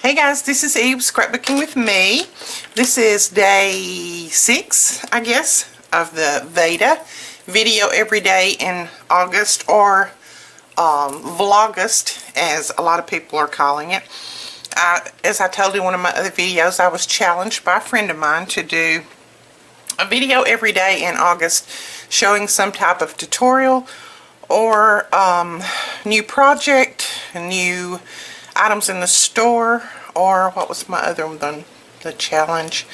Hey guys, this is Eve, Scrapbooking with me. This is day 6, I guess, of the Veda video every day in August, or Vlogust, as a lot of people are calling it. As I told you in one of my other videos, I was challenged by a friend of mine to do a video every day in August showing some type of tutorial or new project, new items in the store, or what was my other one, the challenge,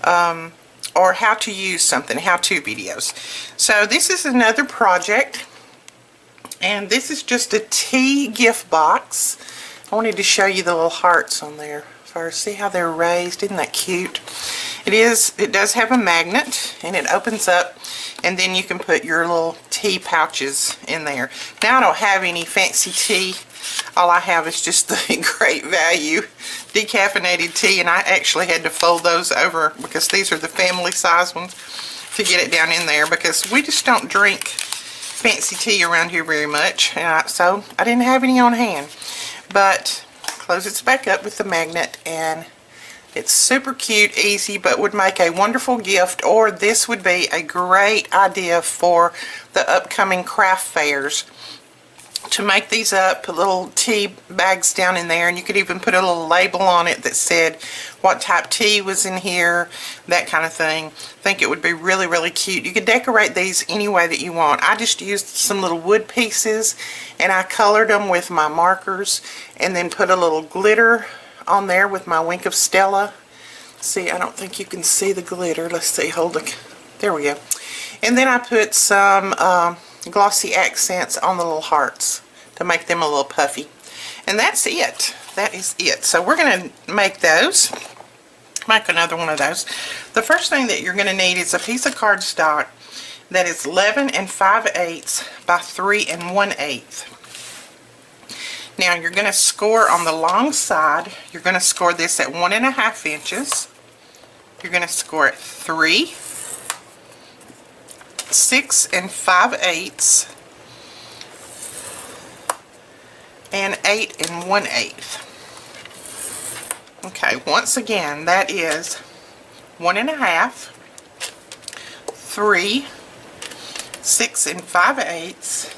or how to use something, how-to videos. So this is another project, and this is just a tea gift box. I wanted to show you the little hearts on there first. See how they're raised? Isn't that cute? It does have a magnet, and it opens up, and then you can put your little tea pouches in there. Now I don't have any fancy tea. All I have is just the Great Value decaffeinated tea, and I actually had to fold those over because these are the family size ones to get it down in there, because we just don't drink fancy tea around here very much, so I didn't have any on hand. But close it back up with the magnet, and it's super cute, easy, but would make a wonderful gift, or this would be a great idea for the upcoming craft fairs. To make these up, put little tea bags down in there, and you could even put a little label on it that said what type tea was in here, that kind of thing. I think it would be really, really cute. You could decorate these any way that you want. I just used some little wood pieces, and I colored them with my markers, and then put a little glitter on there with my Wink of Stella. See, I don't think you can see the glitter. Let's see, hold it. There we go. And then I put some glossy accents on the little hearts to make them a little puffy. And that's it. That is it. So we're going to make those. Make another one of those. The first thing that you're going to need is a piece of cardstock that is 11 5/8 by 3 1/8. Now you're going to score on the long side. You're going to score this at 1.5 inches. You're going to score at 3, 6 5/8, and 8 1/8. Okay, once again, that is 1.5, 3, 6 5/8,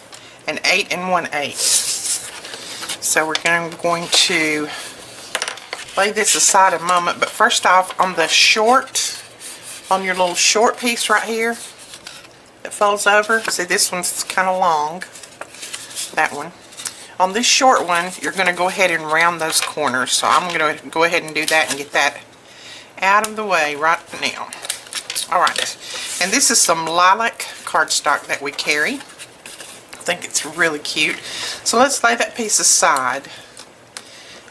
and 8 1/8. So we're going to lay this aside a moment, but first off, on the short, on your little short piece right here that folds over, see this one's kind of long, that one. On this short one, you're going to go ahead and round those corners, so I'm going to go ahead and do that and get that out of the way right now. Alright, and this is some lilac cardstock that we carry. I think it's really cute. So let's lay that piece aside,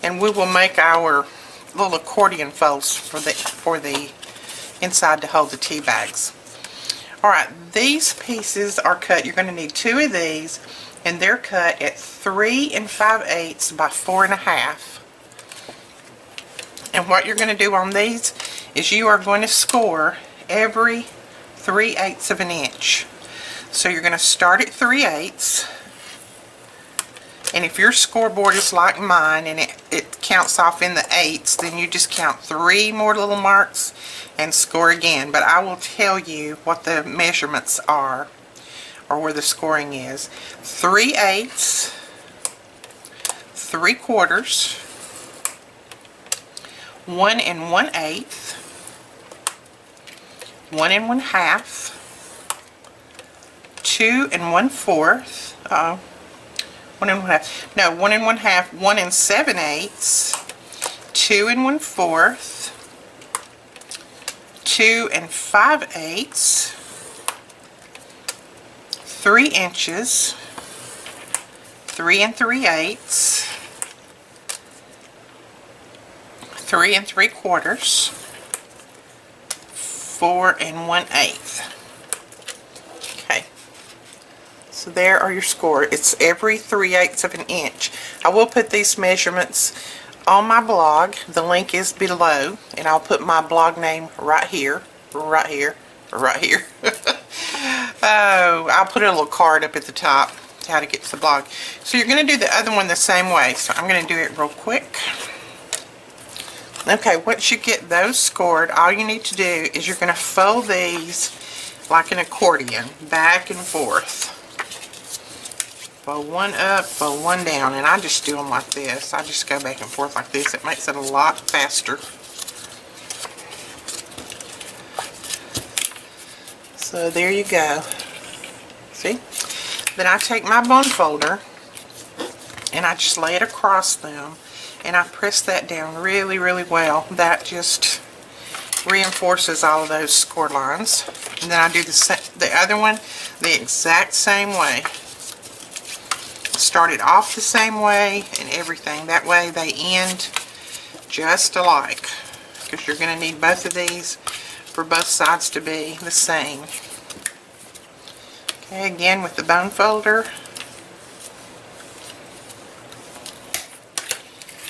and we will make our little accordion folds for the inside to hold the tea bags. Alright, these pieces are cut. You're going to need 2 of these, and they're cut at 3 5/8 by 4 1/2. And what you're going to do on these is you are going to score every 3/8 of an inch. So you're going to start at 3/8, and if your scoreboard is like mine and it counts off in the 8s, then you just count 3 more little marks and score again. But I will tell you what the measurements are, or where the scoring is. 3/8, 3/4, 1 1/8, 1 1/2, 2 1/4, 1 1/2, no, 1 1/2, 1 7/8, 2 1/4, 2 5/8, 3 inches, 3 3/8, 3 3/4, 4 1/8. Okay, so there are your score. It's every 3/8 of an inch. I will put these measurements on my blog. The link is below, and I'll put my blog name right here, right here, right here. Oh, I'll put a little card up at the top how to get to the blog. So you're going to do the other one the same way. So I'm going to do it real quick. Okay, once you get those scored, all you need to do is you're going to fold these like an accordion, back and forth. Fold one up, fold one down, and I just do them like this. I just go back and forth like this. It makes it a lot faster. So there you go. See? Then I take my bone folder and I just lay it across them and I press that down really, really well. That just reinforces all of those score lines. And then I do the other one the exact same way. Start it off the same way and everything. That way they end just alike, because you're going to need both of these for both sides to be the same. Okay, again with the bone folder.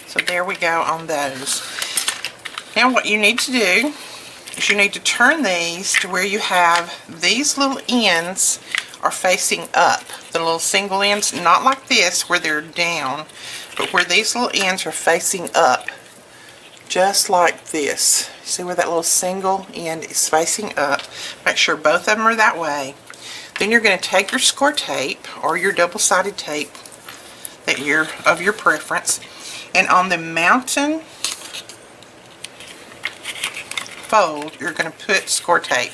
So there we go on those. Now what you need to do is you need to turn these to where you have these little ends are facing up. The little single ends, not like this where they're down, but where these little ends are facing up. Just like this. See where that little single end is facing up? Make sure both of them are that way. Then you're going to take your score tape or your double-sided tape that of your preference, and on the mountain fold you're going to put score tape.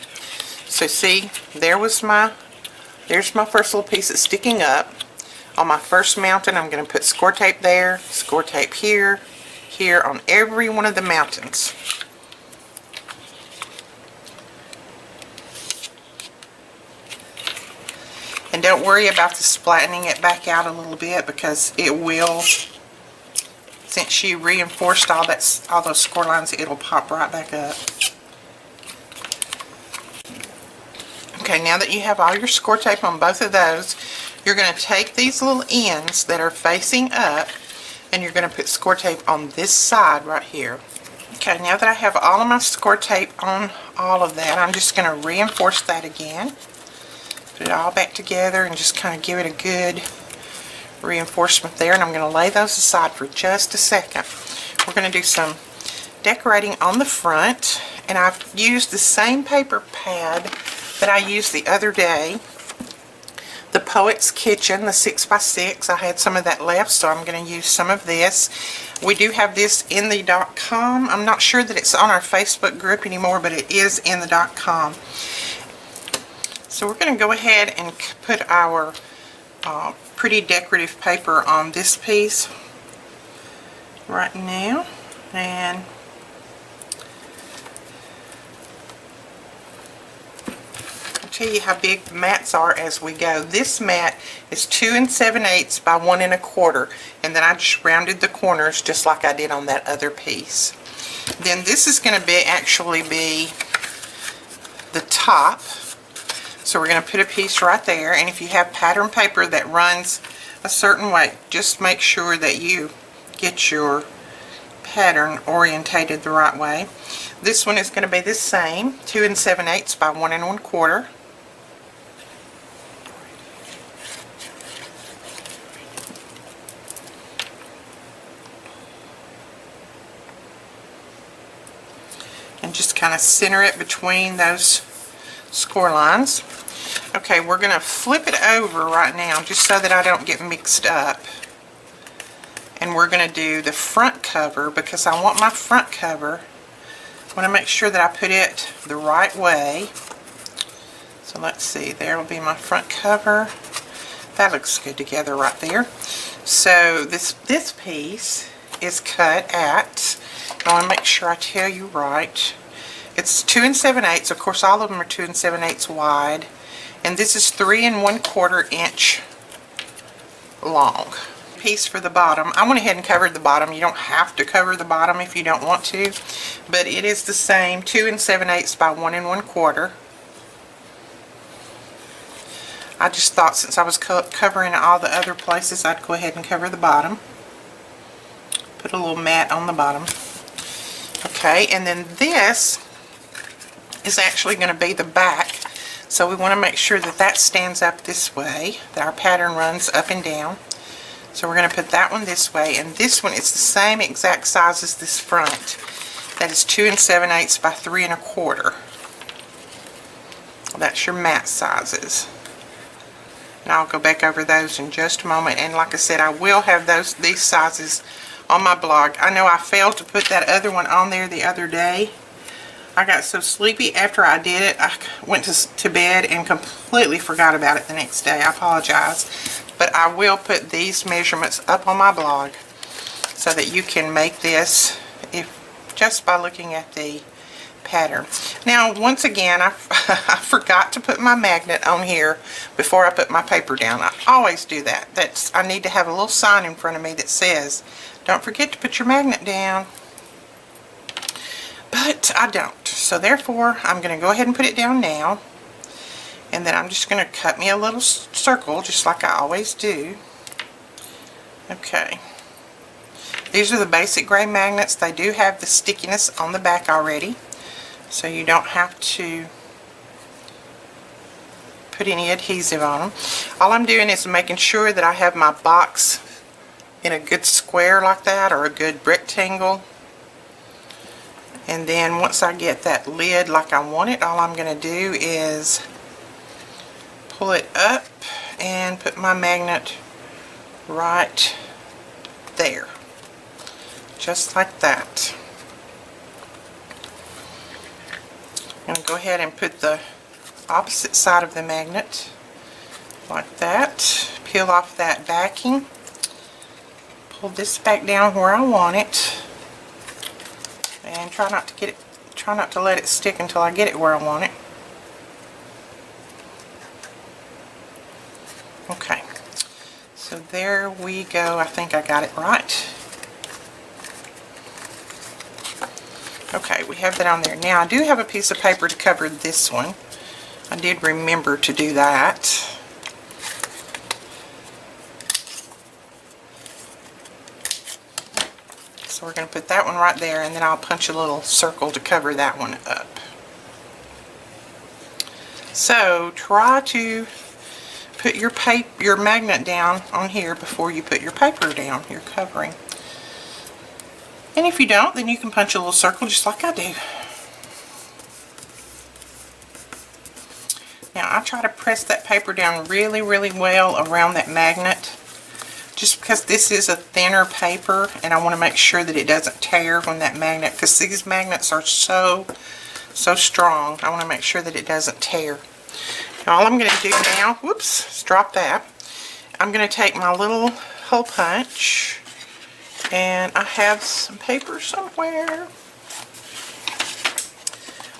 So see, there's my first little piece that's sticking up. On my first mountain I'm going to put score tape there, score tape here, here on every one of the mountains. And don't worry about the splattening it back out a little bit, because it will, since you reinforced all those score lines, it'll pop right back up. Okay, now that you have all your score tape on both of those, you're going to take these little ends that are facing up and you're going to put score tape on this side right here. Okay, now that I have all of my score tape on all of that, I'm just going to reinforce that again. Put it all back together and just kind of give it a good reinforcement there. And I'm going to lay those aside for just a second. We're going to do some decorating on the front, and I've used the same paper pad that I used the other day, the Poet's Kitchen, the 6x6. I had some of that left, so I'm going to use some of this. We do have this in the .com. I'm not sure that it's on our Facebook group anymore, but it is in the .com. So we're going to go ahead and put our pretty decorative paper on this piece right now. And I'll tell you how big the mats are as we go. This mat is 2 7/8 by 1 1/4, and then I just rounded the corners just like I did on that other piece. Then this is going to actually be the top. So we're going to put a piece right there, and if you have pattern paper that runs a certain way, just make sure that you get your pattern orientated the right way. This one is going to be the same, 2 7/8 by 1 1/4. And just kind of center it between those score lines. Okay, we're going to flip it over right now just so that I don't get mixed up. And we're going to do the front cover, because I want my front cover, I want to make sure that I put it the right way. So let's see, there will be my front cover. That looks good together right there. So this piece is cut at, I want to make sure I tell you right, it's 2 7/8. Of course, all of them are 2 7/8 wide, and this is 3 1/4 inch long. Piece for the bottom. I went ahead and covered the bottom. You don't have to cover the bottom if you don't want to, but it is the same, 2 7/8 by 1 1/4. I just thought since I was covering all the other places, I'd go ahead and cover the bottom. Put a little mat on the bottom. Okay, and then this is actually going to be the back, so we want to make sure that that stands up this way, that our pattern runs up and down. So we're going to put that one this way, and this one is the same exact size as this front. That is 2 7/8 by 3 1/4. That's your mat sizes. And I'll go back over those in just a moment. And like I said, I will have these sizes on my blog. I know I failed to put that other one on there the other day. I got so sleepy after I did it. I went to bed and completely forgot about it the next day. I apologize. But I will put these measurements up on my blog so that you can make this just by looking at the pattern. Now, once again, I forgot to put my magnet on here before I put my paper down. I always do that. I need to have a little sign in front of me that says, don't forget to put your magnet down. But I don't. So therefore, I'm going to go ahead and put it down now. And then I'm just going to cut me a little circle, just like I always do. Okay. These are the basic gray magnets. They do have the stickiness on the back already, so you don't have to put any adhesive on them. All I'm doing is making sure that I have my box in a good square like that, or a good rectangle. And then once I get that lid like I want it, all I'm going to do is pull it up and put my magnet right there. Just like that. I'm going to go ahead and put the opposite side of the magnet like that. Peel off that backing. Pull this back down where I want it. And try not to let it stick until I get it where I want it. Okay. So there we go. I think I got it right. Okay, we have that on there. Now I do have a piece of paper to cover this one. I did remember to do that. So we're going to put that one right there, and then I'll punch a little circle to cover that one up. So try to put your magnet down on here before you put your paper down, your covering. And if you don't, then you can punch a little circle just like I do. Now I try to press that paper down really, really well around that magnet, just because this is a thinner paper and I want to make sure that it doesn't tear when that magnet, because these magnets are so strong, I want to make sure that it doesn't tear. Now all I'm going to do now, whoops, drop that. I'm going to take my little hole punch, and I have some paper somewhere.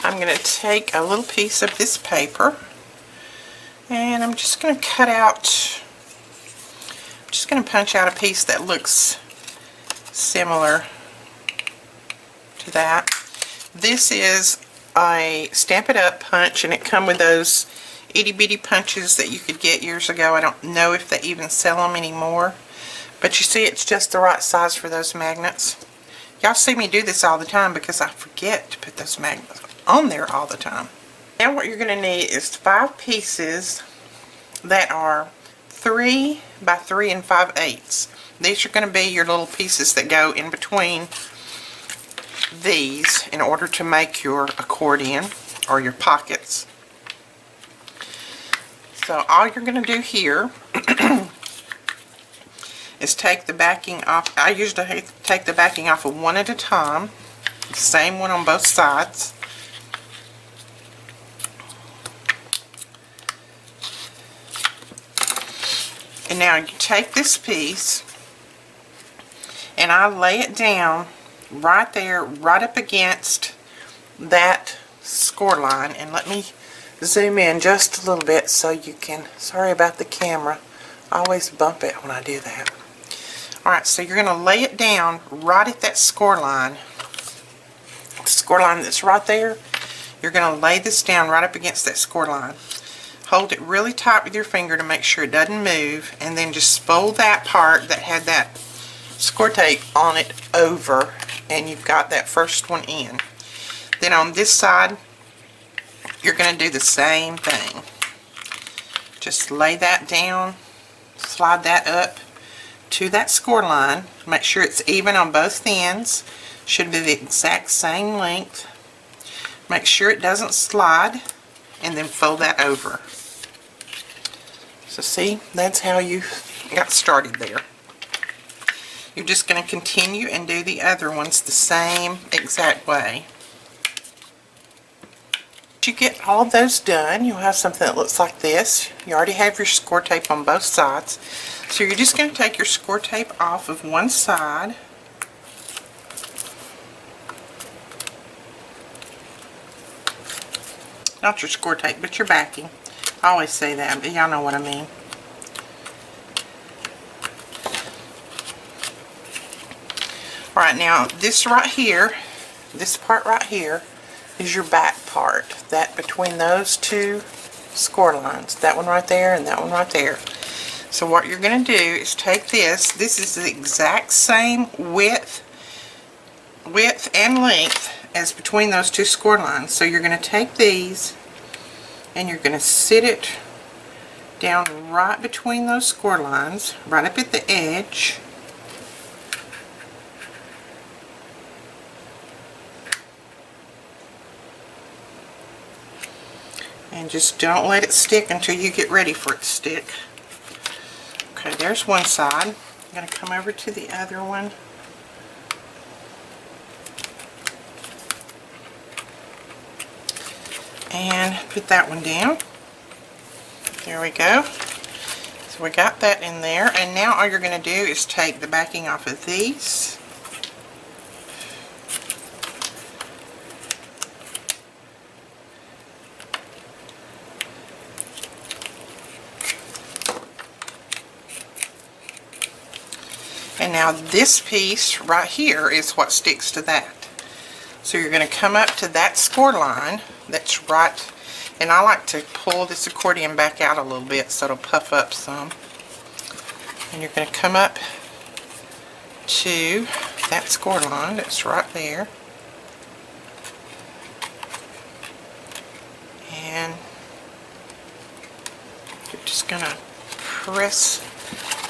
I'm going to take a little piece of this paper, and I'm just going to cut out, I'm just going to punch out a piece that looks similar to that. This is a Stamp It Up punch, and it come with those itty bitty punches that you could get years ago. I don't know if they even sell them anymore, but you see it's just the right size for those magnets. Y'all see me do this all the time because I forget to put those magnets on there all the time. Now what you're going to need is 5 pieces that are 3 by 3 5/8. These are going to be your little pieces that go in between these in order to make your accordion or your pockets. So all you're going to do here is take the backing off. I usually take the backing off of one at a time. Same one on both sides. And now you take this piece and I lay it down right there, right up against that score line. And let me zoom in just a little bit so you can, sorry about the camera, I always bump it when I do that. Alright, so you're going to lay it down right at that score line. The score line that's right there, you're going to lay this down right up against that score line. Hold it really tight with your finger to make sure it doesn't move, and then just fold that part that had that score tape on it over, and you've got that first one in. Then on this side, you're going to do the same thing. Just lay that down, slide that up to that score line. Make sure it's even on both ends. Should be the exact same length. Make sure it doesn't slide, and then fold that over. So see, that's how you got started there. You're just going to continue and do the other ones the same exact way. Once you get all of those done, you'll have something that looks like this. You already have your score tape on both sides. So you're just going to take your score tape off of one side. Not your score tape, but your backing. I always say that, but y'all know what I mean. Alright, now this right here, this part right here, is your back part. That between those two score lines. That one right there and that one right there. So what you're going to do is take this. This is the exact same width and length as between those two score lines. So you're going to take these and you're going to sit it down right between those score lines, right up at the edge. And just don't let it stick until you get ready for it to stick. Okay, there's one side. I'm going to come over to the other one. And put that one down. There we go. So we got that in there. And now all you're going to do is take the backing off of these. And now this piece right here is what sticks to that. So you're going to come up to that score line that's right, and I like to pull this accordion back out a little bit so it'll puff up some. And you're going to come up to that score line that's right there. And you're just going to press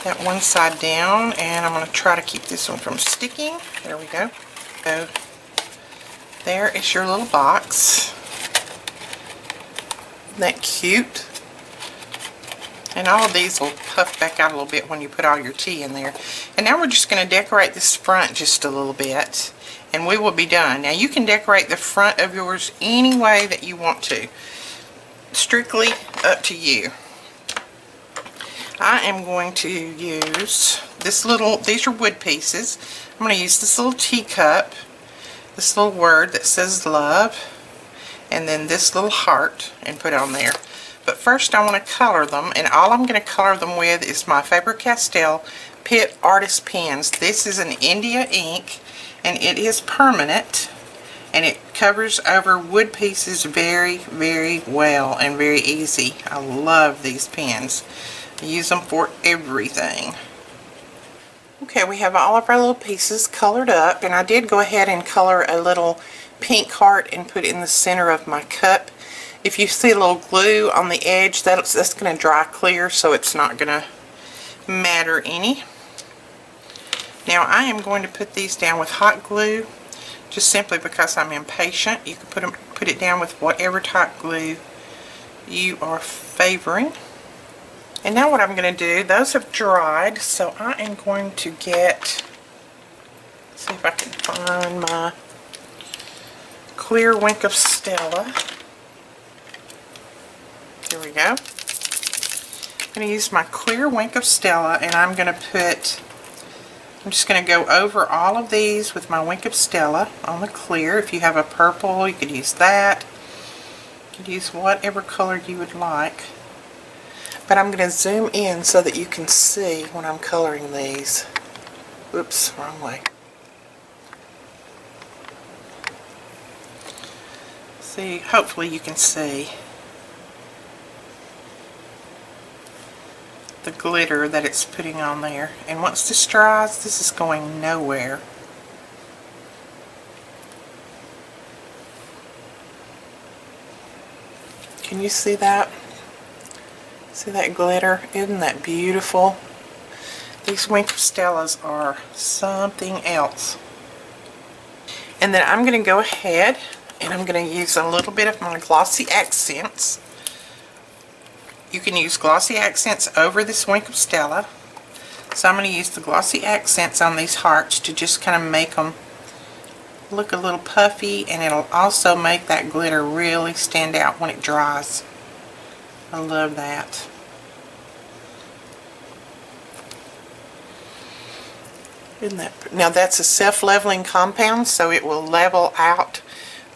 that one side down, and I'm going to try to keep this one from sticking. There we go. So there is your little box. Isn't that cute? And all of these will puff back out a little bit when you put all your tea in there. And now we're just going to decorate this front just a little bit, and we will be done. Now you can decorate the front of yours any way that you want to. Strictly up to you. I am going to use this little, these are wood pieces. I'm going to use this little teacup, this little word that says love, and then this little heart, and put on there. But first I want to color them, and all I'm going to color them with is my Faber-Castell Pitt Artist Pens. This is an India ink, and it is permanent, and it covers over wood pieces very, very well and very easy. I love these pens. I use them for everything. Okay, we have all of our little pieces colored up, and I did go ahead and color a little pink heart and put it in the center of my cup. If you see a little glue on the edge, that's going to dry clear, so it's not going to matter any. Now I am going to put these down with hot glue, just simply because I'm impatient. You can put it down with whatever type glue you are favoring. And now what I'm going to do, those have dried, so I am going to get, see if I can find my clear Wink of Stella. Here we go. I'm going to use my clear Wink of Stella, and I'm just going to go over all of these with my Wink of Stella on the clear. If you have a purple, you could use that. You could use whatever color you would like. But I'm going to zoom in so that you can see when I'm coloring these. Oops, wrong way. See, hopefully you can see the glitter that it's putting on there. And once this dries, this is going nowhere. Can you see that? See that glitter? Isn't that beautiful? These Wink of Stellas are something else. And then I'm going to go ahead and I'm going to use a little bit of my glossy accents. You can use glossy accents over this Wink of Stella. So I'm going to use the glossy accents on these hearts to just kind of make them look a little puffy, and it'll also make that glitter really stand out when it dries. I love that. Isn't that, now that's a self-leveling compound, so it will level out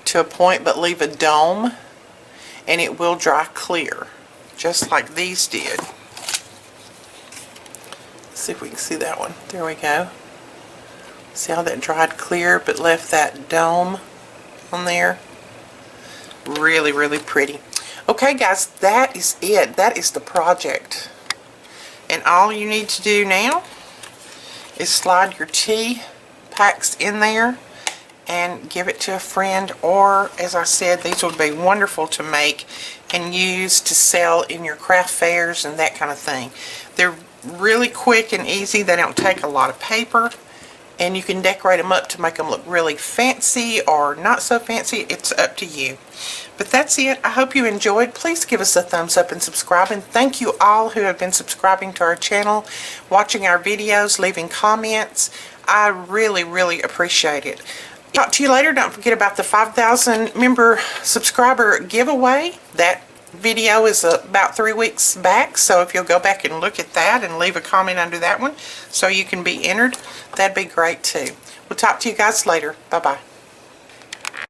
to a point but leave a dome, and it will dry clear just like these did. Let's see if we can see that one. There we go. See how that dried clear but left that dome on there? Really, really pretty. Okay guys, that is it. That is the project. And all you need to do now is slide your tea packs in there and give it to a friend, or as I said, these would be wonderful to make and use to sell in your craft fairs and that kind of thing. They're really quick and easy. They don't take a lot of paper, and you can decorate them up to make them look really fancy or not so fancy. It's up to you. But that's it. I hope you enjoyed. Please give us a thumbs up and subscribe. And thank you all who have been subscribing to our channel, watching our videos, leaving comments. I really, really appreciate it. Talk to you later. Don't forget about the 5,000 member subscriber giveaway. That video is about 3 weeks back, so if you'll go back and look at that and leave a comment under that one so you can be entered, that'd be great too. We'll talk to you guys later. Bye-bye.